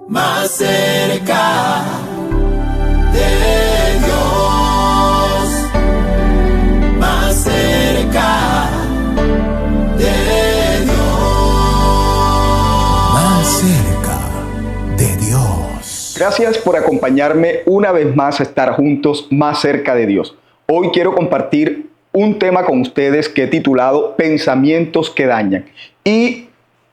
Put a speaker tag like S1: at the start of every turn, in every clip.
S1: más cerca de Dios, más cerca de Dios, más cerca de Dios.
S2: Gracias por acompañarme una vez más a estar juntos más cerca de Dios. Hoy quiero compartir un tema con ustedes que he titulado Pensamientos que dañan. Y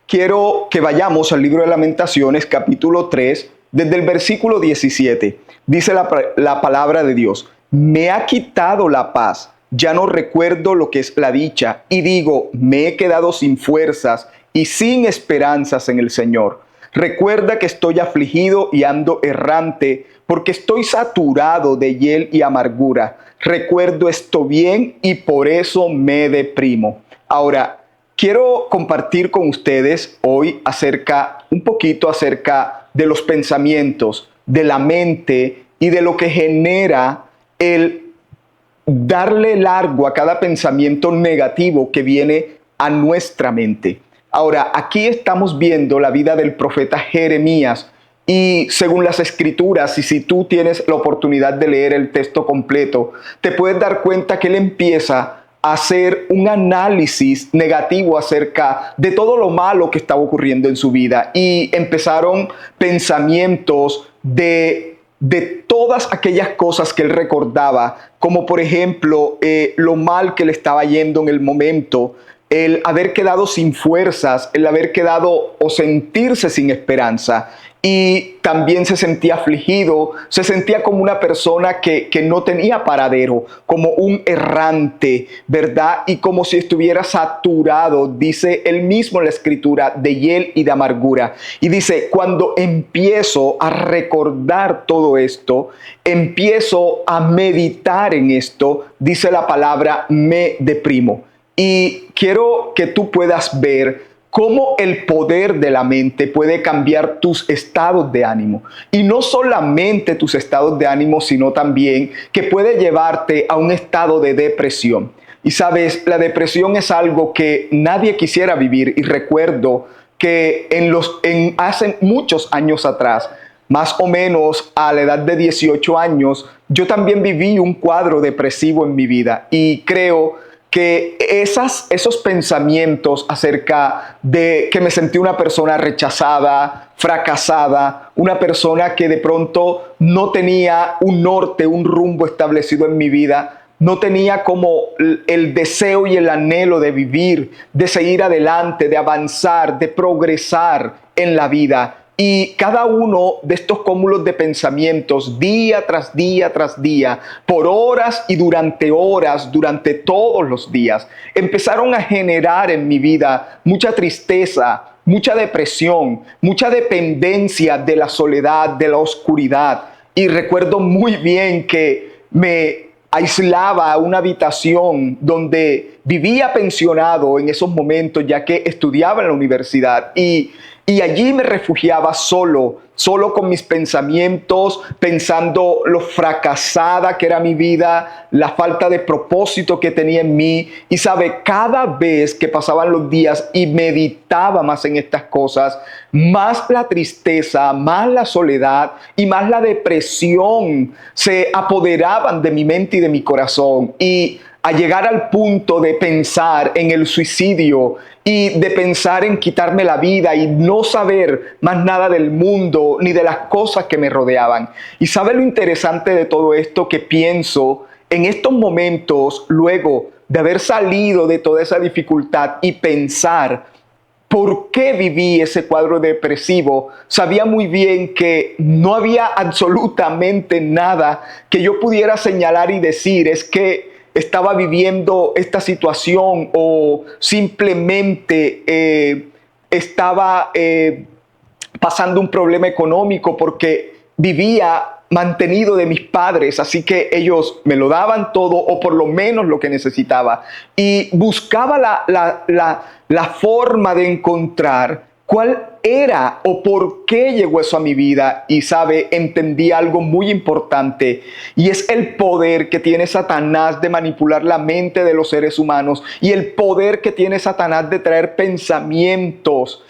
S2: quiero que vayamos al libro de Lamentaciones, capítulo 3, desde el versículo 17. Dice la palabra de Dios: me ha quitado la paz, ya no recuerdo lo que es la dicha, y digo, me he quedado sin fuerzas y sin esperanzas en el Señor. Recuerda que estoy afligido y ando errante, porque estoy saturado de hiel y amargura. Recuerdo esto bien y por eso me deprimo. Ahora, quiero compartir con ustedes hoy un poquito acerca de los pensamientos, de la mente y de lo que genera el darle largo a cada pensamiento negativo que viene a nuestra mente. Ahora, aquí estamos viendo la vida del profeta Jeremías y según las escrituras, y si tú tienes la oportunidad de leer el texto completo, te puedes dar cuenta que él empieza a hacer un análisis negativo acerca de todo lo malo que estaba ocurriendo en su vida, y empezaron pensamientos de todas aquellas cosas que él recordaba, como por ejemplo lo mal que le estaba yendo en el momento, el haber quedado sin fuerzas, el haber quedado o sentirse sin esperanza. Y también se sentía afligido, se sentía como una persona que no tenía paradero, como un errante, ¿verdad? Y como si estuviera saturado, dice él mismo en la escritura, de hiel y de amargura. Y dice, cuando empiezo a recordar todo esto, empiezo a meditar en esto, dice la palabra, me deprimo. Y quiero que tú puedas ver cómo el poder de la mente puede cambiar tus estados de ánimo. Y no solamente tus estados de ánimo, sino también que puede llevarte a un estado de depresión. Y sabes, la depresión es algo que nadie quisiera vivir. Y recuerdo que hace muchos años atrás, más o menos a la edad de 18 años, yo también viví un cuadro depresivo en mi vida. Y creo que esos pensamientos acerca de que me sentí una persona rechazada, fracasada, una persona que de pronto no tenía un norte, un rumbo establecido en mi vida, no tenía como el deseo y el anhelo de vivir, de seguir adelante, de avanzar, de progresar en la vida. Y cada uno de estos cúmulos de pensamientos, día tras día tras día, por horas y durante todos los días, empezaron a generar en mi vida mucha tristeza, mucha depresión, mucha dependencia de la soledad, de la oscuridad. Y recuerdo muy bien que me aislaba a una habitación donde vivía pensionado en esos momentos, ya que estudiaba en la universidad, y allí me refugiaba solo con mis pensamientos, pensando lo fracasada que era mi vida, la falta de propósito que tenía en mí. Y sabe, cada vez que pasaban los días y meditaba más en estas cosas, más la tristeza, más la soledad y más la depresión se apoderaban de mi mente y de mi corazón. Y a llegar al punto de pensar en el suicidio y de pensar en quitarme la vida y no saber más nada del mundo ni de las cosas que me rodeaban. Y ¿sabe lo interesante de todo esto? Que pienso en estos momentos, luego de haber salido de toda esa dificultad y pensar ¿por qué viví ese cuadro depresivo? Sabía muy bien que no había absolutamente nada que yo pudiera señalar y decir, es que estaba viviendo esta situación o simplemente estaba pasando un problema económico, porque vivía mantenido de mis padres, así que ellos me lo daban todo o por lo menos lo que necesitaba, y buscaba la forma de encontrar cuál era o por qué llegó eso a mi vida. Y sabe, entendí algo muy importante, y es el poder que tiene Satanás de manipular la mente de los seres humanos, y el poder que tiene Satanás de traer pensamientos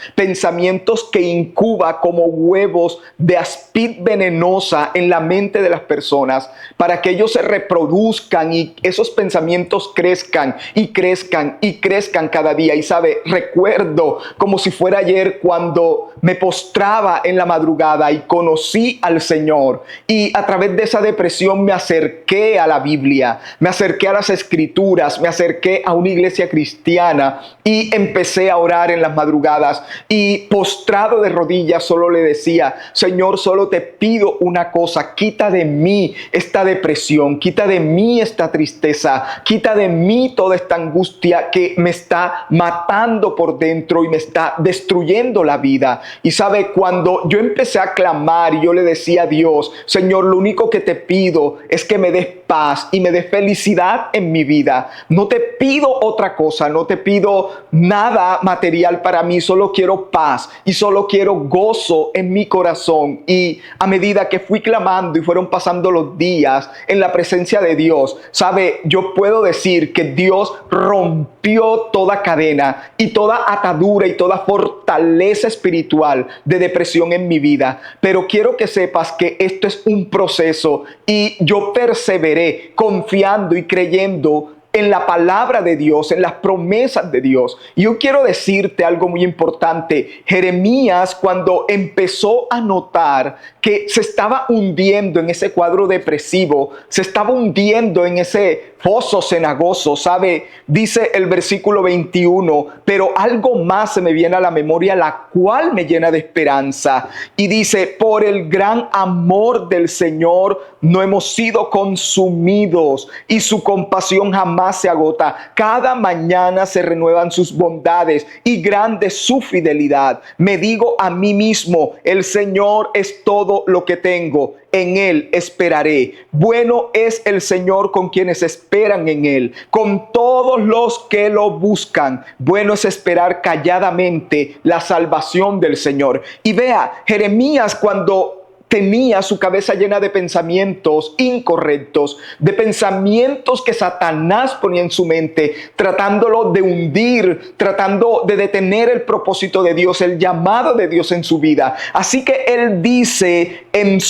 S2: que incuba como huevos de aspid venenosa en la mente de las personas, para que ellos se reproduzcan y esos pensamientos crezcan y crezcan y crezcan cada día. Y sabe, recuerdo como si fuera ayer cuando me postraba en la madrugada y conocí al Señor, y a través de esa depresión me acerqué a la Biblia, me acerqué a las Escrituras, me acerqué a una iglesia cristiana y empecé a orar en las madrugadas, y postrado de rodillas solo le decía: Señor, solo te pido una cosa, quita de mí esta depresión, quita de mí esta tristeza, quita de mí toda esta angustia que me está matando por dentro y me está destruyendo la vida. Y sabe, cuando yo empecé a clamar y yo le decía a Dios: Señor, lo único que te pido es que me des paz y me des felicidad en mi vida. No te pido otra cosa, no te pido nada material para mí, solo quiero paz y solo quiero gozo en mi corazón. Y a medida que fui clamando y fueron pasando los días en la presencia de Dios, sabe, yo puedo decir que Dios rompió toda cadena y toda atadura y toda fortaleza espiritual de depresión en mi vida. Pero quiero que sepas que esto es un proceso, y yo perseveré confiando y creyendo en la palabra de Dios, en las promesas de Dios. Y yo quiero decirte algo muy importante. Jeremías, cuando empezó a notar que se estaba hundiendo en ese cuadro depresivo, se estaba hundiendo en ese foso cenagoso, ¿sabe? Dice el versículo 21, pero algo más se me viene a la memoria, la cual me llena de esperanza. Y dice: por el gran amor del Señor no hemos sido consumidos, y su compasión jamás se agota. Cada mañana se renuevan sus bondades, y grande su fidelidad. Me digo a mí mismo: el Señor es todo lo que tengo, en Él esperaré. Bueno es el Señor con quienes esperan en Él, con todos los que lo buscan. Bueno es esperar calladamente la salvación del Señor. Y vea, Jeremías, cuando tenía su cabeza llena de pensamientos incorrectos, de pensamientos que Satanás ponía en su mente, tratándolo de hundir, tratando de detener el propósito de Dios, el llamado de Dios en su vida. Así que él dice en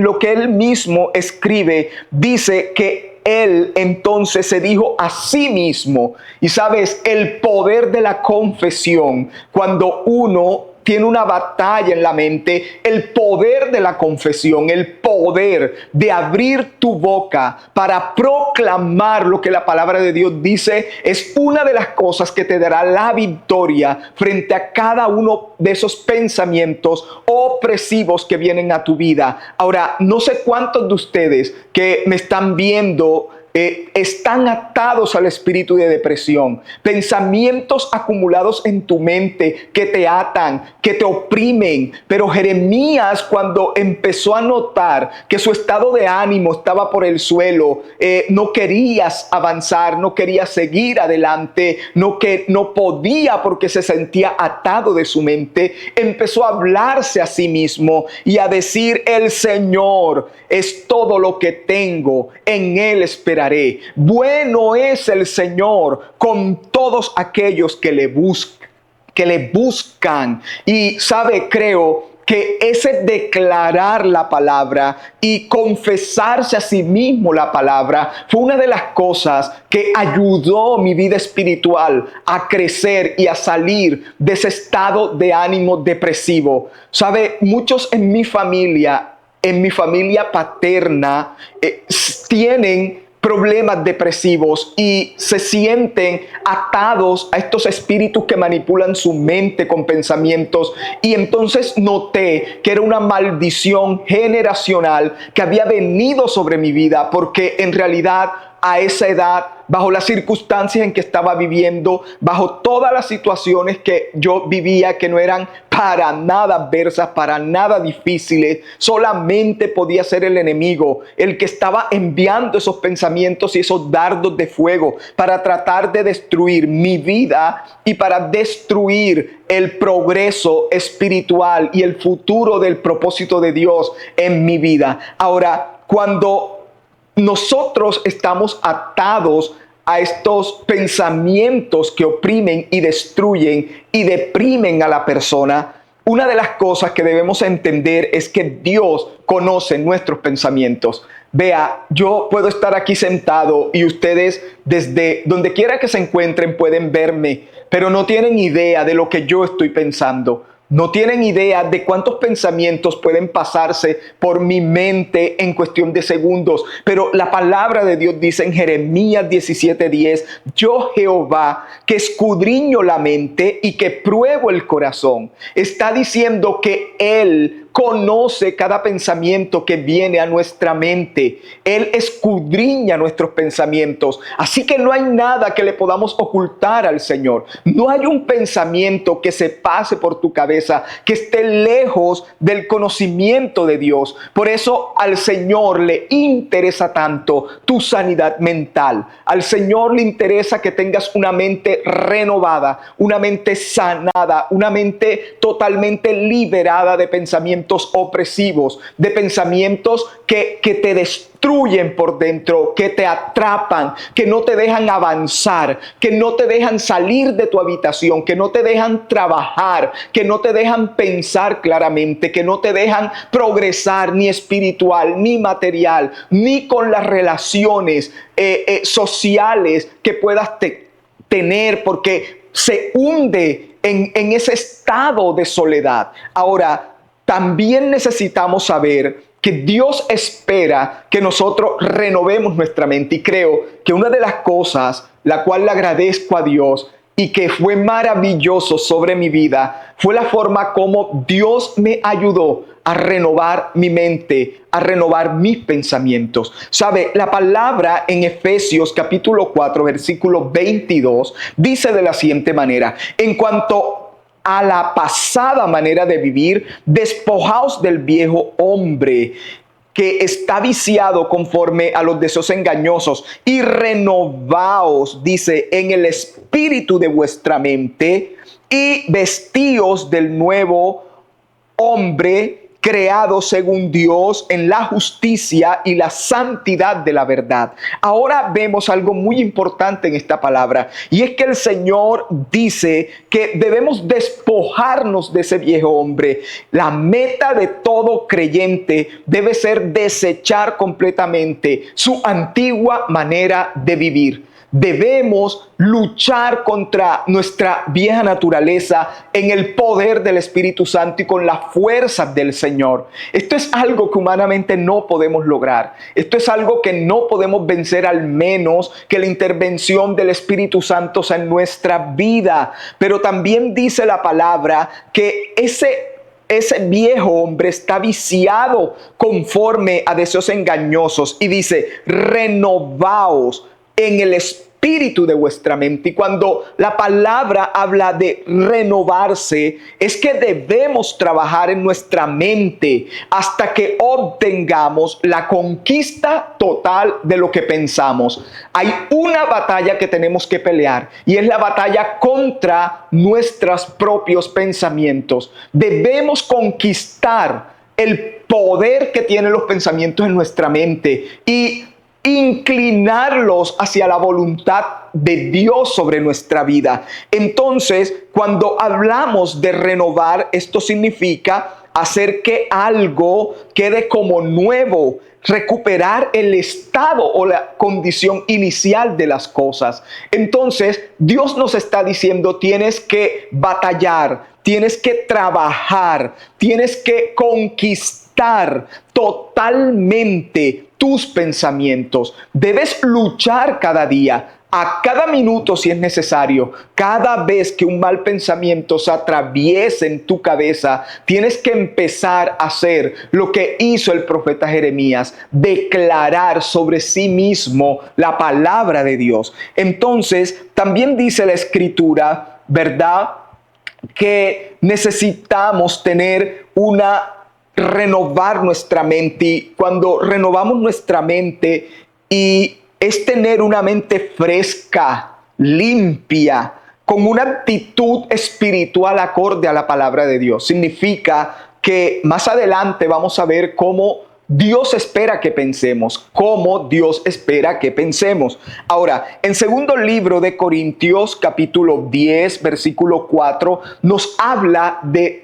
S2: lo que él mismo escribe, dice que él entonces se dijo a sí mismo. Y sabes, el poder de la confesión, cuando uno tiene una batalla en la mente, el poder de la confesión, el poder de abrir tu boca para proclamar lo que la palabra de Dios dice, es una de las cosas que te dará la victoria frente a cada uno de esos pensamientos opresivos que vienen a tu vida. Ahora, no sé cuántos de ustedes que me están viendo están atados al espíritu de depresión, pensamientos acumulados en tu mente que te atan, que te oprimen. Pero Jeremías, cuando empezó a notar que su estado de ánimo estaba por el suelo, no querías avanzar, no quería seguir adelante, no podía porque se sentía atado de su mente, empezó a hablarse a sí mismo y a decir: el Señor es todo lo que tengo, en Él esperaré. Bueno es el Señor con todos aquellos que le buscan. Y sabe, creo que ese declarar la palabra y confesarse a sí mismo la palabra fue una de las cosas que ayudó mi vida espiritual a crecer y a salir de ese estado de ánimo depresivo. Sabe, muchos en mi familia paterna, tienen problemas depresivos y se sienten atados a estos espíritus que manipulan su mente con pensamientos. Y entonces noté que era una maldición generacional que había venido sobre mi vida, porque en realidad a esa edad, bajo las circunstancias en que estaba viviendo, bajo todas las situaciones que yo vivía, que no eran para nada adversas, para nada difíciles. Solamente podía ser el enemigo el que estaba enviando esos pensamientos y esos dardos de fuego para tratar de destruir mi vida y para destruir el progreso espiritual y el futuro del propósito de Dios en mi vida. Ahora, cuando nosotros estamos atados a estos pensamientos que oprimen y destruyen y deprimen a la persona, una de las cosas que debemos entender es que Dios conoce nuestros pensamientos. Vea, yo puedo estar aquí sentado y ustedes desde donde quiera que se encuentren pueden verme, pero no tienen idea de lo que yo estoy pensando. No tienen idea de cuántos pensamientos pueden pasarse por mi mente en cuestión de segundos. Pero la palabra de Dios dice en Jeremías 17:10, yo Jehová que escudriño la mente y que pruebo el corazón. Está diciendo que Él conoce cada pensamiento que viene a nuestra mente. Él escudriña nuestros pensamientos. Así que no hay nada que le podamos ocultar al Señor. No hay un pensamiento que se pase por tu cabeza que esté lejos del conocimiento de Dios. Por eso al Señor le interesa tanto tu sanidad mental. Al Señor le interesa que tengas una mente renovada, una mente sanada, una mente totalmente liberada de pensamientos opresivos, de pensamientos que te destruyen por dentro, que te atrapan, que no te dejan avanzar, que no te dejan salir de tu habitación, que no te dejan trabajar, que no te dejan pensar claramente, que no te dejan progresar ni espiritual, ni material, ni con las relaciones sociales que puedas tener, porque se hunde en ese estado de soledad. Ahora, también necesitamos saber que Dios espera que nosotros renovemos nuestra mente. Y creo que una de las cosas la cual le agradezco a Dios y que fue maravilloso sobre mi vida fue la forma como Dios me ayudó a renovar mi mente, a renovar mis pensamientos. ¿Sabe? La palabra en Efesios capítulo 4, versículo 22 dice de la siguiente manera: en cuanto a la pasada manera de vivir, despojaos del viejo hombre que está viciado conforme a los deseos engañosos y renovaos, dice, en el espíritu de vuestra mente y vestíos del nuevo hombre creado según Dios en la justicia y la santidad de la verdad. Ahora vemos algo muy importante en esta palabra, y es que el Señor dice que debemos despojarnos de ese viejo hombre. La meta de todo creyente debe ser desechar completamente su antigua manera de vivir. Debemos luchar contra nuestra vieja naturaleza en el poder del Espíritu Santo y con las fuerzas del Señor. Esto es algo que humanamente no podemos lograr. Esto es algo que no podemos vencer, al menos que la intervención del Espíritu Santo sea en nuestra vida. Pero también dice la palabra que ese viejo hombre está viciado conforme a deseos engañosos, y dice: renovaos en el espíritu de vuestra mente. Y cuando la palabra habla de renovarse, es que debemos trabajar en nuestra mente hasta que obtengamos la conquista total de lo que pensamos. Hay una batalla que tenemos que pelear, y es la batalla contra nuestros propios pensamientos. Debemos conquistar el poder que tienen los pensamientos en nuestra mente y inclinarlos hacia la voluntad de Dios sobre nuestra vida. Entonces, cuando hablamos de renovar, esto significa hacer que algo quede como nuevo, recuperar el estado o la condición inicial de las cosas. Entonces, Dios nos está diciendo: tienes que batallar, tienes que trabajar, tienes que conquistar totalmente tus pensamientos. Debes luchar cada día a cada minuto si es necesario. Cada vez que un mal pensamiento se atraviese en tu cabeza, tienes que empezar a hacer lo que hizo el profeta Jeremías, declarar sobre sí mismo la palabra de Dios. Entonces, también dice la Escritura, ¿verdad?, que necesitamos renovar nuestra mente. Y cuando renovamos nuestra mente, y es tener una mente fresca, limpia, con una actitud espiritual acorde a la palabra de Dios. Significa que más adelante vamos a ver cómo Dios espera que pensemos, cómo Dios espera que pensemos. Ahora, en segundo libro de Corintios, capítulo 10, versículo 4, nos habla de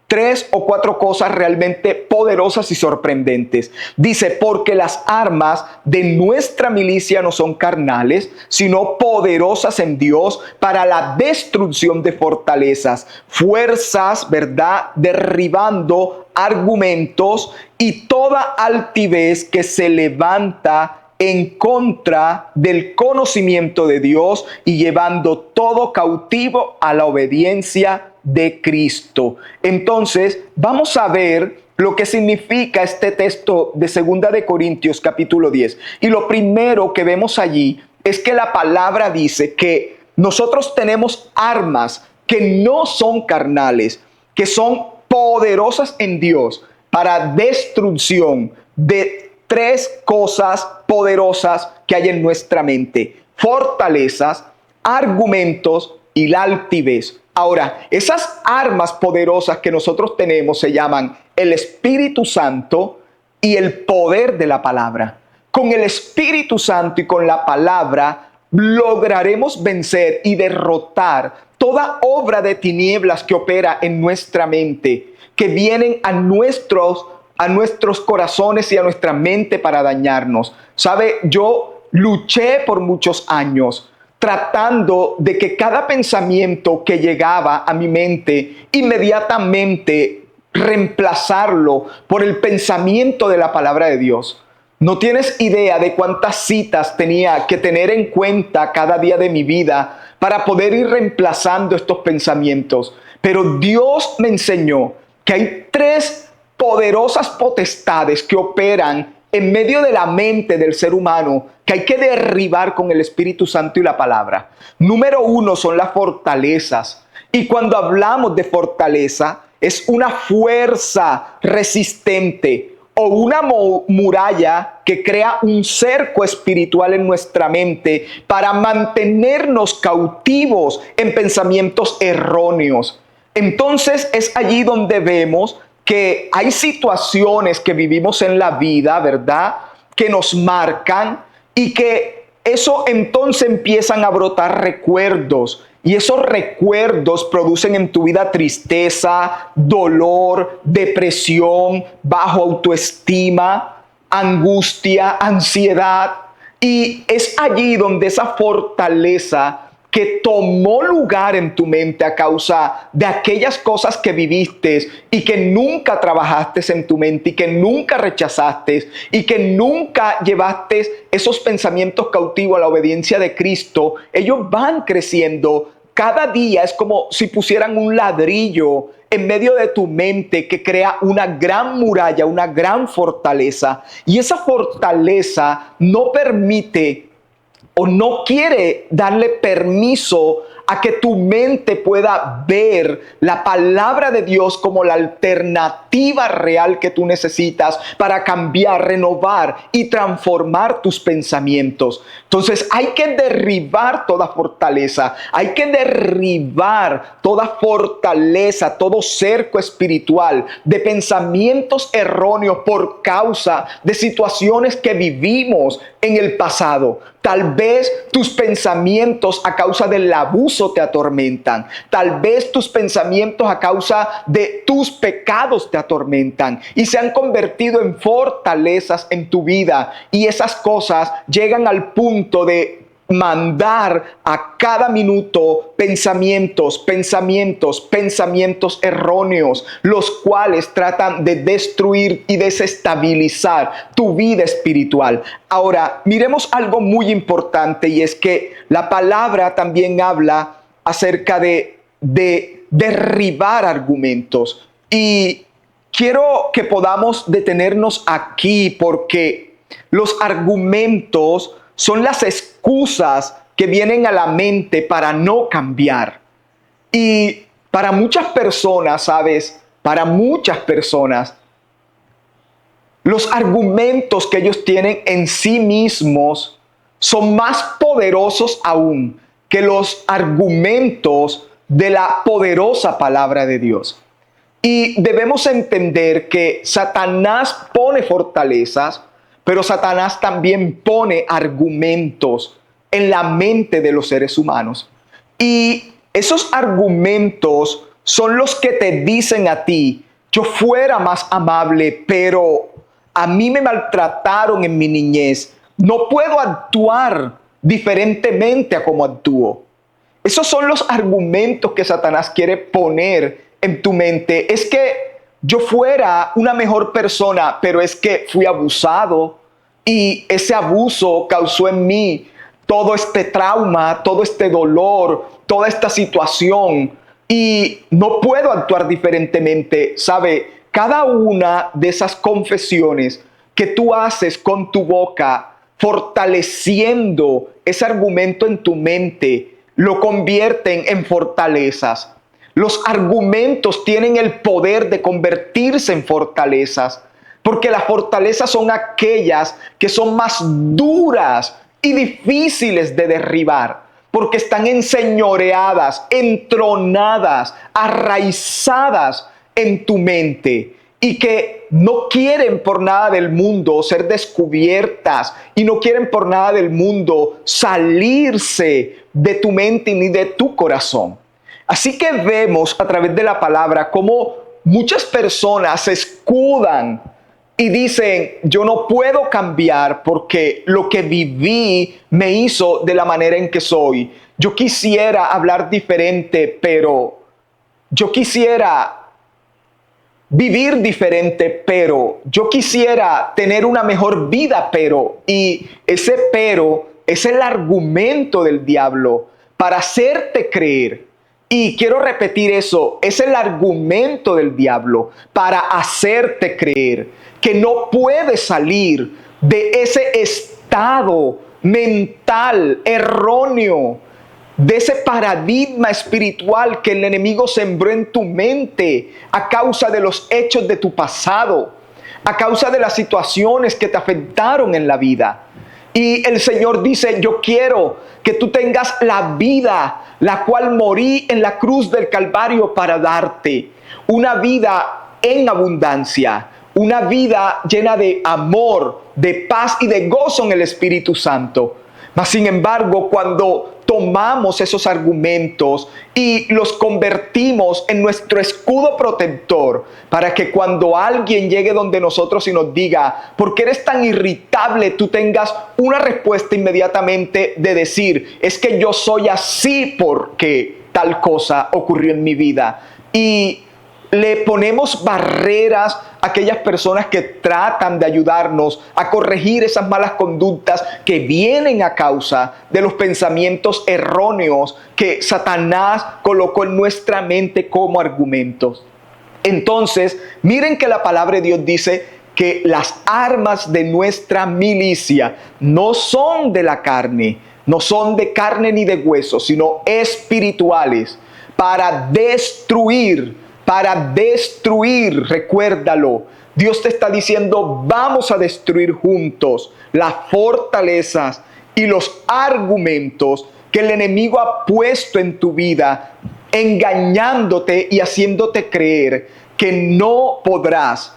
S2: 3 o 4 cosas realmente poderosas y sorprendentes. Dice, porque las armas de nuestra milicia no son carnales, sino poderosas en Dios para la destrucción de fortalezas, fuerzas, ¿verdad?, derribando argumentos y toda altivez que se levanta en contra del conocimiento de Dios y llevando todo cautivo a la obediencia de Cristo. Entonces, vamos a ver lo que significa este texto de 2 de Corintios capítulo 10. Y lo primero que vemos allí es que la palabra dice que nosotros tenemos armas que no son carnales, que son poderosas en Dios para destrucción de 3 cosas poderosas que hay en nuestra mente: fortalezas, argumentos y la altivez. Ahora, esas armas poderosas que nosotros tenemos se llaman el Espíritu Santo y el poder de la palabra. Con el Espíritu Santo y con la palabra lograremos vencer y derrotar toda obra de tinieblas que opera en nuestra mente, que vienen a nuestros corazones y a nuestra mente para dañarnos. ¿Sabe? Yo luché por muchos años tratando de que cada pensamiento que llegaba a mi mente, inmediatamente reemplazarlo por el pensamiento de la palabra de Dios. No tienes idea de cuántas citas tenía que tener en cuenta cada día de mi vida para poder ir reemplazando estos pensamientos. Pero Dios me enseñó que hay 3 poderosas potestades que operan en medio de la mente del ser humano, que hay que derribar con el Espíritu Santo y la palabra. Número 1 son las fortalezas. Y cuando hablamos de fortaleza, es una fuerza resistente o una muralla que crea un cerco espiritual en nuestra mente para mantenernos cautivos en pensamientos erróneos. Entonces es allí donde vemos que hay situaciones que vivimos en la vida, ¿verdad?, que nos marcan, y que eso entonces empiezan a brotar recuerdos, y esos recuerdos producen en tu vida tristeza, dolor, depresión, bajo autoestima, angustia, ansiedad. Y es allí donde esa fortaleza que tomó lugar en tu mente a causa de aquellas cosas que viviste y que nunca trabajaste en tu mente y que nunca rechazaste y que nunca llevaste esos pensamientos cautivos a la obediencia de Cristo, ellos van creciendo. Cada día es como si pusieran un ladrillo en medio de tu mente que crea una gran muralla, una gran fortaleza. Y esa fortaleza no permite o no quiere darle permiso a que tu mente pueda ver la palabra de Dios como la alternativa real que tú necesitas para cambiar, renovar y transformar tus pensamientos. Entonces hay que derribar toda fortaleza, hay que derribar toda fortaleza, todo cerco espiritual de pensamientos erróneos por causa de situaciones que vivimos en el pasado. Tal vez tus pensamientos a causa del abuso te atormentan. Tal vez tus pensamientos a causa de tus pecados te atormentan y se han convertido en fortalezas en tu vida. Y esas cosas llegan al punto de mandar a cada minuto pensamientos erróneos, los cuales tratan de destruir y desestabilizar tu vida espiritual. Ahora, miremos algo muy importante, y es que la palabra también habla acerca de derribar argumentos. Y quiero que podamos detenernos aquí, porque los argumentos son las excusas que vienen a la mente para no cambiar. Y para muchas personas, ¿sabes? Para muchas personas, los argumentos que ellos tienen en sí mismos son más poderosos aún que los argumentos de la poderosa palabra de Dios. Y debemos entender que Satanás pone fortalezas, pero Satanás también pone argumentos en la mente de los seres humanos. Y esos argumentos son los que te dicen a ti: yo fuera más amable, pero a mí me maltrataron en mi niñez. No puedo actuar diferentemente a como actúo. Esos son los argumentos que Satanás quiere poner en tu mente. Es que yo fuera una mejor persona, pero es que fui abusado y ese abuso causó en mí todo este trauma, todo este dolor, toda esta situación, y no puedo actuar diferentemente. ¿Sabe? Cada una de esas confesiones que tú haces con tu boca, fortaleciendo ese argumento en tu mente, lo convierten en fortalezas. Los argumentos tienen el poder de convertirse en fortalezas, porque las fortalezas son aquellas que son más duras y difíciles de derribar, porque están enseñoreadas, entronadas, arraizadas en tu mente, y que no quieren por nada del mundo ser descubiertas, y no quieren por nada del mundo salirse de tu mente ni de tu corazón. Así que vemos a través de la palabra cómo muchas personas se escudan y dicen: yo no puedo cambiar porque lo que viví me hizo de la manera en que soy. Yo quisiera hablar diferente, pero yo quisiera vivir diferente, pero yo quisiera tener una mejor vida, pero, y ese pero es el argumento del diablo para hacerte creer. Y quiero repetir eso: es el argumento del diablo para hacerte creer que no puedes salir de ese estado mental erróneo, de ese paradigma espiritual que el enemigo sembró en tu mente a causa de los hechos de tu pasado, a causa de las situaciones que te afectaron en la vida. Y el Señor dice: yo quiero que tú tengas la vida, la cual morí en la cruz del Calvario para darte. Una vida en abundancia, una vida llena de amor, de paz y de gozo en el Espíritu Santo. Mas, sin embargo, cuando tomamos esos argumentos y los convertimos en nuestro escudo protector, para que cuando alguien llegue donde nosotros y nos diga: ¿por qué eres tan irritable?, tú tengas una respuesta inmediatamente de decir: es que yo soy así porque tal cosa ocurrió en mi vida. Y le ponemos barreras a aquellas personas que tratan de ayudarnos a corregir esas malas conductas que vienen a causa de los pensamientos erróneos que Satanás colocó en nuestra mente como argumentos. Entonces, miren que la palabra de Dios dice que las armas de nuestra milicia no son de la carne, no son de carne ni de hueso, sino espirituales, para destruir, recuérdalo. Dios te está diciendo: vamos a destruir juntos las fortalezas y los argumentos que el enemigo ha puesto en tu vida, engañándote y haciéndote creer que no podrás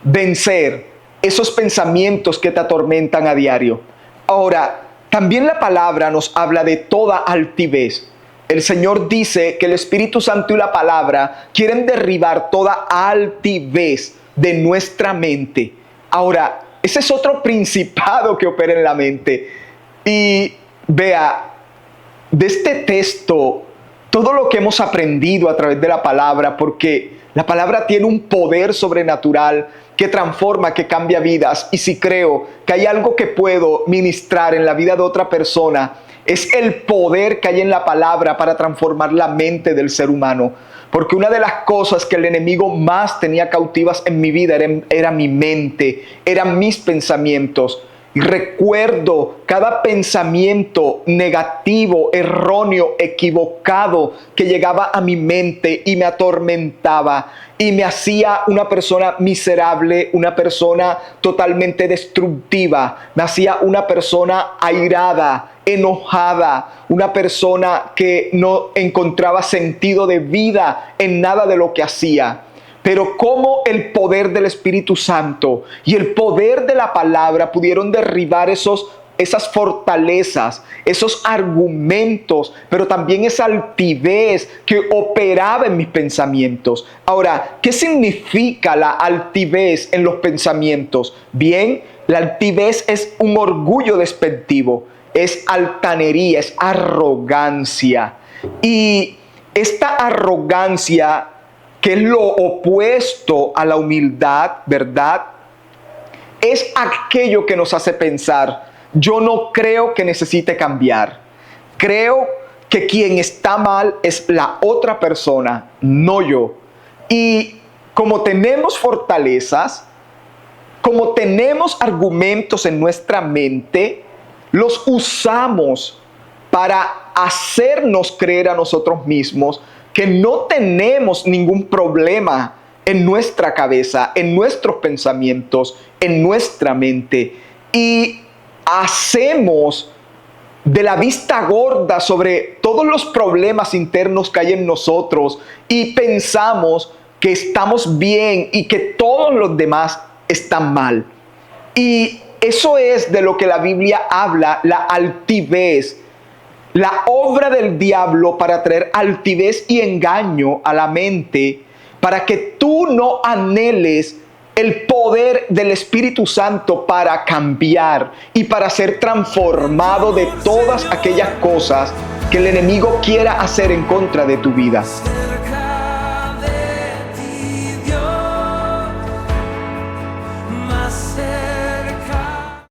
S2: vencer esos pensamientos que te atormentan a diario. Ahora, también la palabra nos habla de toda altivez. El Señor dice que el Espíritu Santo y la palabra quieren derribar toda altivez de nuestra mente. Ahora, ese es otro principado que opera en la mente. Y Vea, de este texto, todo lo que hemos aprendido a través de la palabra, porque la palabra tiene un poder sobrenatural que transforma, que cambia vidas. Y si creo que hay algo que puedo ministrar en la vida de otra persona, es el poder que hay en la palabra para transformar la mente del ser humano. Porque una de las cosas que el enemigo más tenía cautivas en mi vida era mi mente, eran mis pensamientos. Y recuerdo cada pensamiento negativo, erróneo, equivocado que llegaba a mi mente y me atormentaba y me hacía una persona miserable, una persona totalmente destructiva, me hacía una persona airada, enojada, una persona que no encontraba sentido de vida en nada de lo que hacía. Pero cómo el poder del Espíritu Santo y el poder de la palabra pudieron derribar esas fortalezas, esos argumentos, pero también esa altivez que operaba en mis pensamientos. Ahora, ¿qué significa la altivez en los pensamientos? Bien, la altivez es un orgullo despectivo, es altanería, es arrogancia. Y esta arrogancia, que es lo opuesto a la humildad, ¿verdad? Es aquello que nos hace pensar, yo no creo que necesite cambiar. Creo que quien está mal es la otra persona, no yo. Y como tenemos fortalezas, como tenemos argumentos en nuestra mente, los usamos para hacernos creer a nosotros mismos que no tenemos ningún problema en nuestra cabeza, en nuestros pensamientos, en nuestra mente. Y hacemos de la vista gorda sobre todos los problemas internos que hay en nosotros y pensamos que estamos bien y que todos los demás están mal. Y eso es de lo que la Biblia habla, la altivez. La obra del diablo para traer altivez y engaño a la mente, para que tú no anheles el poder del Espíritu Santo para cambiar y para ser transformado de todas aquellas cosas que el enemigo quiera hacer en contra de tu vida.